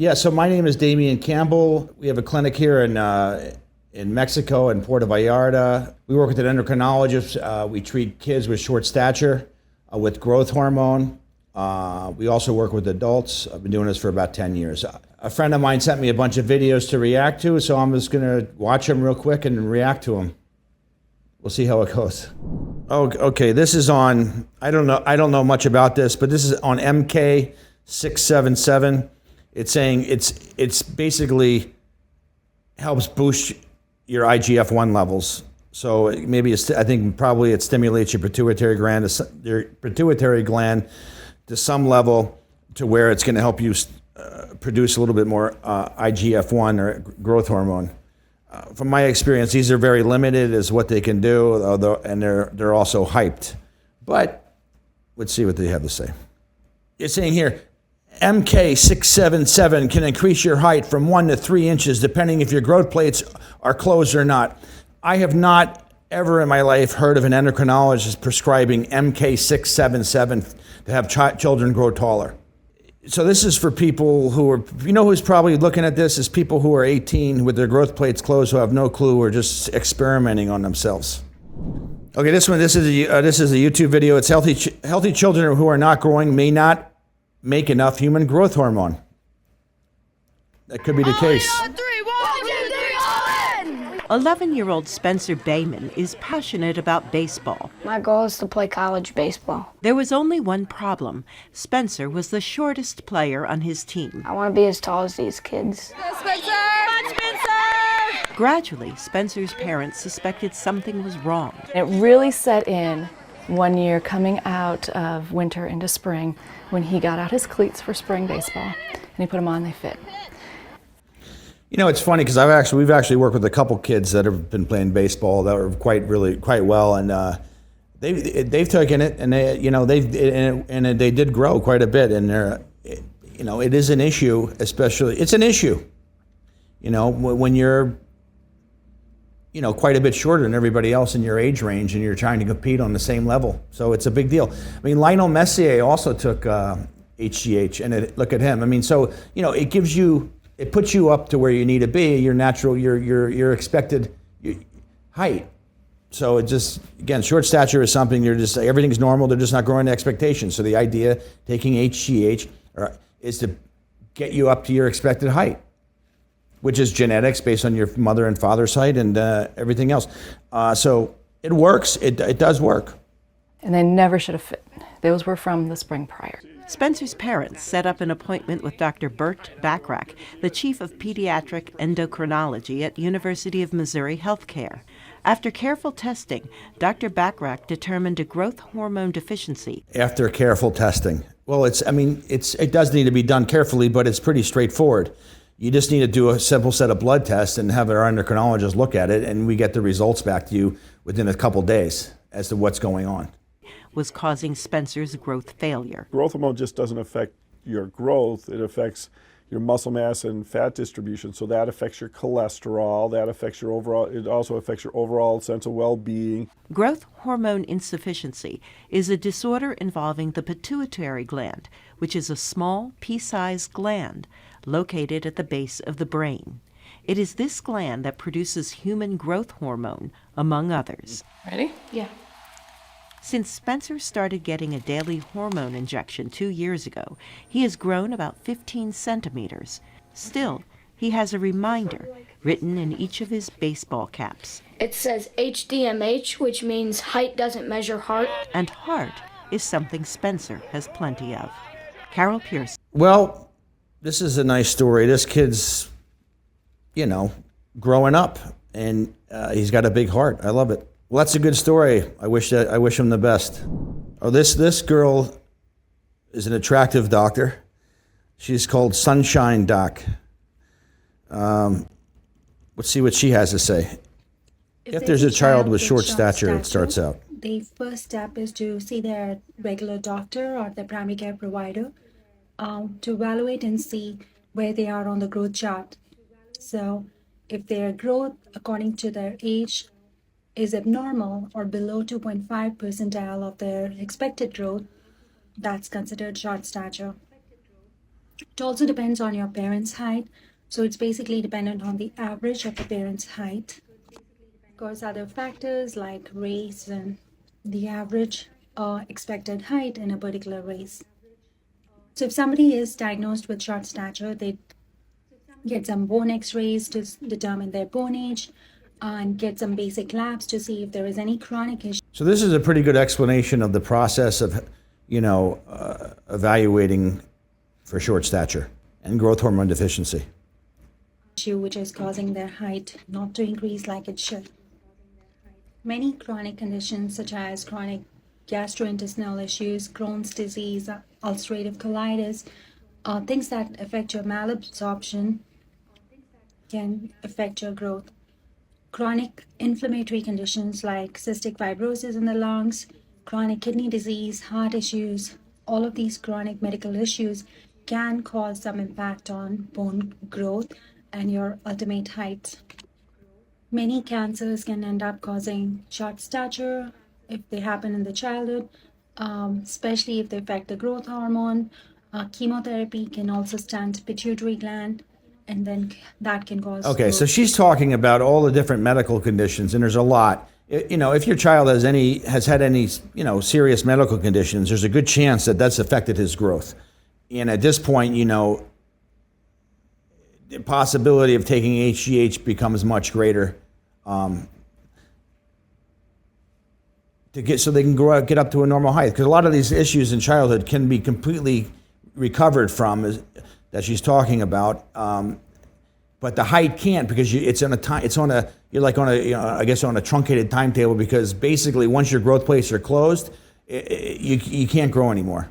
Yeah, so my name is Damen Campbell. We have a clinic here in Mexico, in Puerto Vallarta. We work with an endocrinologist. We treat kids with short stature, with growth hormone. We also work with adults. I've been doing this for about 10 years. A friend of mine sent me a bunch of videos to react to, so I'm just gonna watch them real quick and react to them. We'll see how it goes. Oh, okay, this is on, I don't know much about this, but this is on MK-677. It's saying it's basically helps boost your IGF-1 levels. So I think probably it stimulates your pituitary gland to some level, to where it's going to help you produce a little bit more IGF-1 or growth hormone. From my experience, these are very limited as what they can do, and they're also hyped. But let's see what they have to say. It's saying here, MK-677 can increase your height from 1 to 3 inches, depending if your growth plates are closed or not. I have not ever in my life heard of an endocrinologist prescribing MK-677 to have children grow taller. So this is for people who are, who's probably looking at this is people who are 18 with their growth plates closed, who have no clue, or just experimenting on themselves. Okay, this is a YouTube video. It's healthy children who are not growing may not make enough human growth hormone. That could be the case. 11-year-old Spencer Bayman is passionate about baseball. My goal is to play college baseball. There was only one problem. Spencer was the shortest player on his team. I want to be as tall as these kids. Spencer! Come on, Spencer! Gradually, Spencer's parents suspected something was wrong. It really set in one year coming out of winter into spring when he got out his cleats for spring baseball and he put them on, they fit. It's funny because we've actually worked with a couple kids that have been playing baseball that were quite well, and they've taken it, and they did grow quite a bit, and it is an issue, especially it's an issue, when you're quite a bit shorter than everybody else in your age range, and you're trying to compete on the same level. So it's a big deal. I mean, Lionel Messi also took HGH, and look at him. I mean, so it puts you up to where you need to be, your natural, your expected height. So it just, again, short stature is something everything's normal, they're just not growing to expectations. So the idea, taking HGH, is to get you up to your expected height, which is genetics based on your mother and father's height and everything else. So it works, it does work. And they never should have fit. Those were from the spring prior. Spencer's parents set up an appointment with Dr. Bert Bachrach, the chief of pediatric endocrinology at University of Missouri Healthcare. After careful testing, Dr. Bachrach determined a growth hormone deficiency. After careful testing, well, it does need to be done carefully, but it's pretty straightforward. You just need to do a simple set of blood tests and have our endocrinologist look at it, and we get the results back to you within a couple days as to what's going on. Was causing Spencer's growth failure. Growth hormone just doesn't affect your growth, it affects your muscle mass and fat distribution, so that affects your cholesterol, it also affects your overall sense of well-being. Growth hormone insufficiency is a disorder involving the pituitary gland, which is a small, pea-sized gland located at the base of the brain. It is this gland that produces human growth hormone, among others. Ready? Yeah. Since Spencer started getting a daily hormone injection 2 years ago, he has grown about 15 centimeters. Still, he has a reminder written in each of his baseball caps. It says HDMH, which means height doesn't measure heart. And heart is something Spencer has plenty of. Carol Pierce. Well, this is a nice story. This kid's, growing up, and he's got a big heart. I love it. Well, that's a good story. I wish him the best. Oh, this girl is an attractive doctor. She's called Sunshine Doc. Let's see what she has to say. If there's a child with short stature, it starts out. The first step is to see their regular doctor or the primary care provider to evaluate and see where they are on the growth chart. So if their growth according to their age is abnormal or below 2.5 percentile of their expected growth, that's considered short stature. It also depends on your parents' height. So it's basically dependent on the average of the parents' height. Of course, other factors like race and the average expected height in a particular race. So if somebody is diagnosed with short stature, they get some bone x-rays to determine their bone age and get some basic labs to see if there is any chronic So this is a pretty good explanation of the process of, evaluating for short stature and growth hormone deficiency. issue which is causing their height not to increase like it should. Many chronic conditions such as chronic gastrointestinal issues, Crohn's disease, ulcerative colitis, things that affect your malabsorption can affect your growth. Chronic inflammatory conditions like cystic fibrosis in the lungs, chronic kidney disease, heart issues, all of these chronic medical issues can cause some impact on bone growth and your ultimate height. Many cancers can end up causing short stature if they happen in the childhood, especially if they affect the growth hormone. Chemotherapy can also stunt pituitary gland, and then that can cause. Okay, so she's talking about all the different medical conditions, and there's a lot. If your child has had any serious medical conditions, there's a good chance that that's affected his growth. And at this point, the possibility of taking HGH becomes much greater. So they can get up to a normal height, because a lot of these issues in childhood can be completely recovered from, that she's talking about, but the height can't, because you're on a truncated timetable, because basically once your growth plates are closed, you can't grow anymore,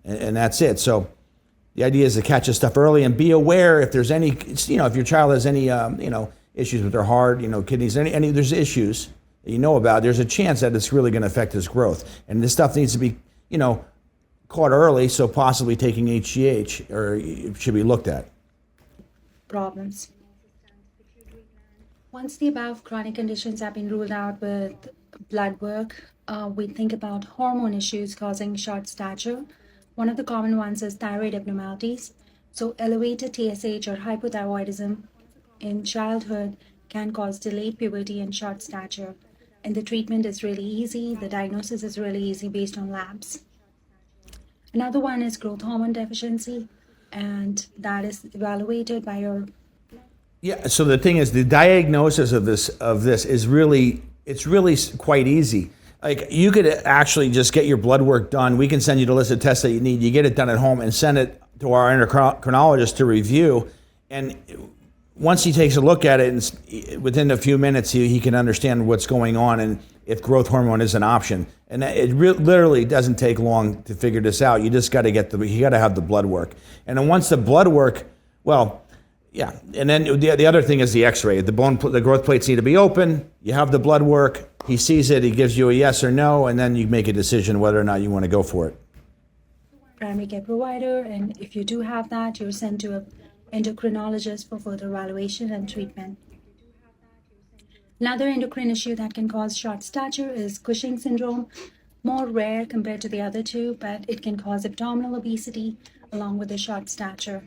and that's it. So the idea is to catch this stuff early and be aware if there's any, if your child has any issues with their heart, kidneys, any there's issues that you know about, there's a chance that it's really going to affect his growth. And this stuff needs to be, caught early, so possibly taking HGH or it should be looked at. Problems. Once the above chronic conditions have been ruled out with blood work, we think about hormone issues causing short stature. One of the common ones is thyroid abnormalities. So elevated TSH or hypothyroidism in childhood can cause delayed puberty and short stature. And the treatment is really easy. The diagnosis is really easy based on labs. Another one is growth hormone deficiency, and that is evaluated by your. Yeah. So the thing is, the diagnosis of this is really quite easy. Like, you could actually just get your blood work done. We can send you the list of tests that you need. You get it done at home and send it to our endocrinologist to review. And once he takes a look at it, and within a few minutes, he can understand what's going on and if growth hormone is an option. And it literally doesn't take long to figure this out. You just got to have the blood work. And then once the blood work, well, yeah. And then the other thing is the X-ray. The growth plates need to be open. You have the blood work. He sees it. He gives you a yes or no, and then you make a decision whether or not you want to go for it. Primary care provider, and if you do have that, you're sent to an endocrinologist for further evaluation and treatment. Another endocrine issue that can cause short stature is Cushing syndrome. More rare compared to the other two, but it can cause abdominal obesity along with the short stature.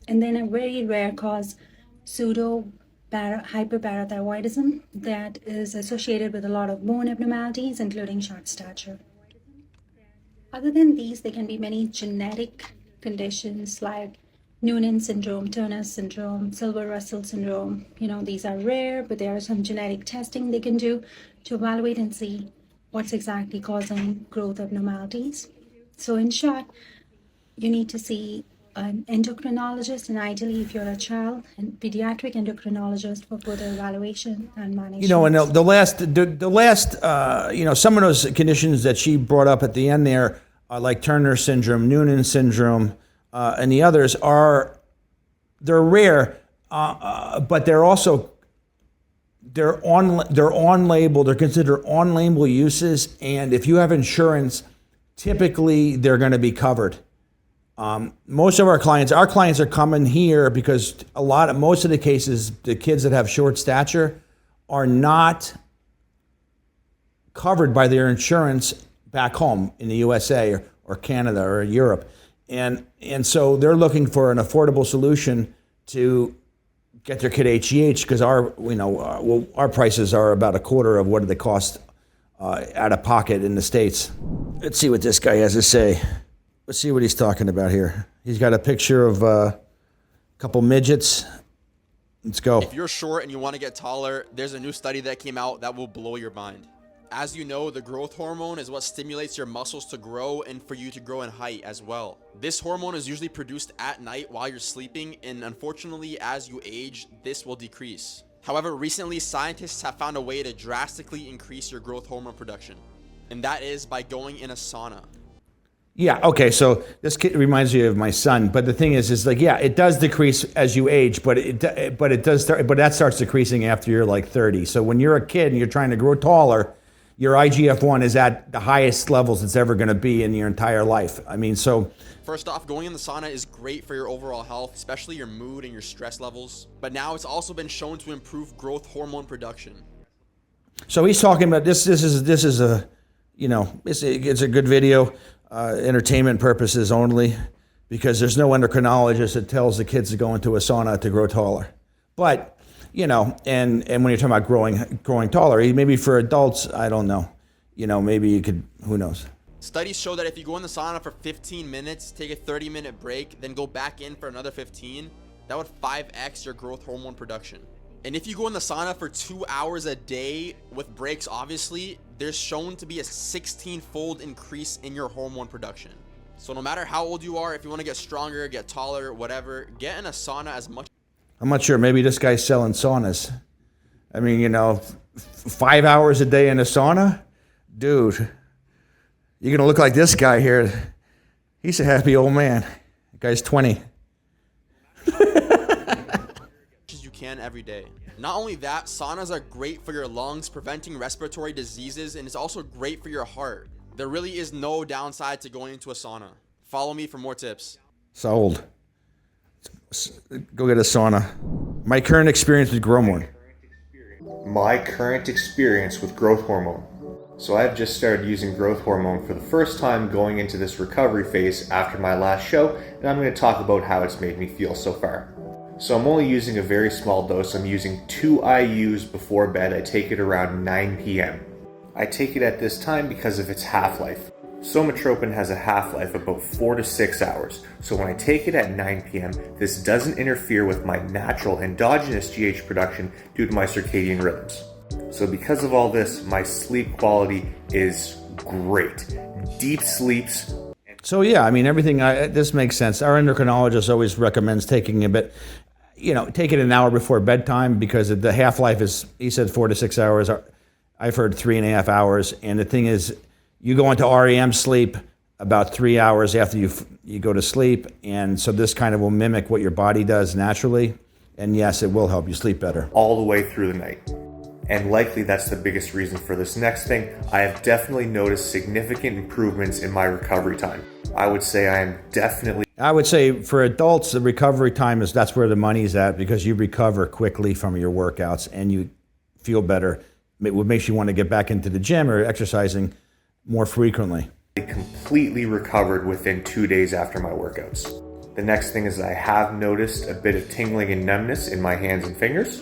And then a very rare cause, hyperparathyroidism, that is associated with a lot of bone abnormalities, including short stature. Other than these, there can be many genetic conditions like Noonan syndrome, Turner syndrome, Silver-Russell syndrome. These are rare, but there are some genetic testing they can do to evaluate and see what's exactly causing growth abnormalities. So in short, you need to see an endocrinologist, and ideally, if you're a child, a pediatric endocrinologist for further evaluation and management. And the last, some of those conditions that she brought up at the end there, like Turner syndrome, Noonan syndrome, and the others they're rare, but they're also they're on label. They're considered on label uses, and if you have insurance, typically they're going to be covered. Most of our clients are coming here because most of the cases, the kids that have short stature are not covered by their insurance back home in the USA or Canada or Europe. And so they're looking for an affordable solution to get their kid HGH, because our prices are about a quarter of what they cost out of pocket in the States. Let's see what this guy has to say. Let's see what he's talking about here. He's got a picture of a couple midgets. Let's go. If you're short and you want to get taller, there's a new study that came out that will blow your mind. As you know, the growth hormone is what stimulates your muscles to grow and for you to grow in height as well. This hormone is usually produced at night while you're sleeping, and unfortunately, as you age, this will decrease. However, recently, scientists have found a way to drastically increase your growth hormone production, and that is by going in a sauna. Yeah, okay, so this kid reminds me of my son, but the thing is like, yeah, it does decrease as you age, but that starts decreasing after you're like 30. So when you're a kid and you're trying to grow taller, your IGF-1 is at the highest levels it's ever going to be in your entire life. I mean, so... First off, going in the sauna is great for your overall health, especially your mood and your stress levels. But now it's also been shown to improve growth hormone production. So he's talking about this is a, it's a good video, entertainment purposes only, because there's no endocrinologist that tells the kids to go into a sauna to grow taller. But... and when you're talking about growing taller, maybe for adults, I don't know. Maybe you could, who knows? Studies show that if you go in the sauna for 15 minutes, take a 30-minute break, then go back in for another 15, that would 5x your growth hormone production. And if you go in the sauna for 2 hours a day with breaks, obviously, there's shown to be a 16-fold increase in your hormone production. So no matter how old you are, if you want to get stronger, get taller, whatever, get in a sauna as much. I'm not sure. Maybe this guy's selling saunas. I mean, 5 hours a day in a sauna? Dude, you're going to look like this guy here. He's a happy old man. The guy's 20. As you can every day. Not only that, saunas are great for your lungs, preventing respiratory diseases, and it's also great for your heart. There really is no downside to going into a sauna. Follow me for more tips. Sold. Go get a sauna. My current experience with growth hormone. My current experience with growth hormone. So I've just started using growth hormone for the first time going into this recovery phase after my last show, and I'm going to talk about how it's made me feel so far. So I'm only using a very small dose. I'm using 2 IUs before bed. I take it around 9 p.m. I take it at this time because of its half-life. Somatropin has a half-life of about 4 to 6 hours, so when I take it at 9 p.m., this doesn't interfere with my natural endogenous GH production due to my circadian rhythms. So because of all this, my sleep quality is great. Deep sleeps. So yeah, I mean, this makes sense. Our endocrinologist always recommends taking a bit, take it an hour before bedtime, because the half-life is, he said 4 to 6 hours. I've heard 3.5 hours, and the thing is, you go into REM sleep about 3 hours after you go to sleep, and so this kind of will mimic what your body does naturally, and yes, it will help you sleep better. All the way through the night. And likely that's the biggest reason for this next thing. I have definitely noticed significant improvements in my recovery time. I would say for adults, the recovery time that's where the money's at, because you recover quickly from your workouts and you feel better. What makes you want to get back into the gym or exercising more frequently. I completely recovered within 2 days after my workouts. The next thing is I have noticed a bit of tingling and numbness in my hands and fingers.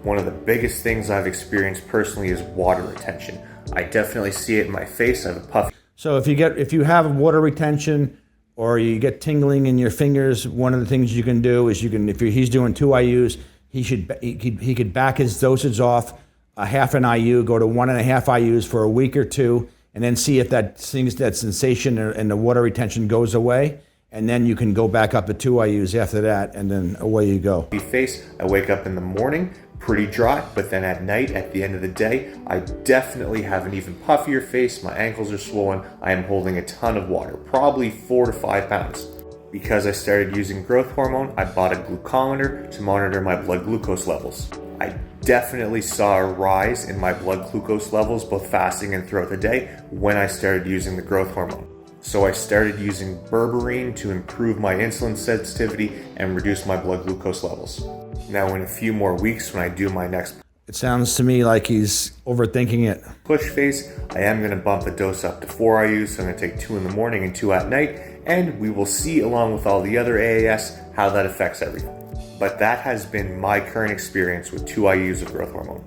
One of the biggest things I've experienced personally is water retention. I definitely see it in my face. I have a puffy. So if you have water retention or you get tingling in your fingers, one of the things you can do is he's doing 2 IUs, he could back his dosage off a half an IU, go to 1.5 IUs for a week or two, and then see if that sensation and the water retention goes away, and then you can go back up to 2 IUs after that, and then away you go. Face. I wake up in the morning pretty dry, but then at night, at the end of the day, I definitely have an even puffier face. My ankles are swollen. I am holding a ton of water, probably 4 to 5 pounds. Because I started using growth hormone, I bought a glucometer to monitor my blood glucose levels. I definitely saw a rise in my blood glucose levels, both fasting and throughout the day, when I started using the growth hormone. So I started using berberine to improve my insulin sensitivity and reduce my blood glucose levels. Now in a few more weeks, when I do my next It sounds to me like he's overthinking it. push phase, I am going to bump the dose up to 4 IUs, so I'm going to take 2 in the morning and 2 at night, and we will see, along with all the other AAS, how that affects everything. But that has been my current experience with 2 IUs of growth hormone.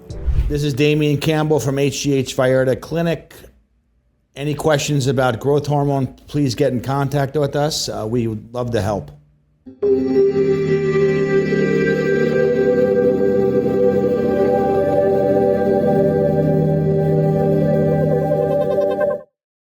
This is Damen Campbell from HGH Vallarta Clinic. Any questions about growth hormone, please get in contact with us. We would love to help.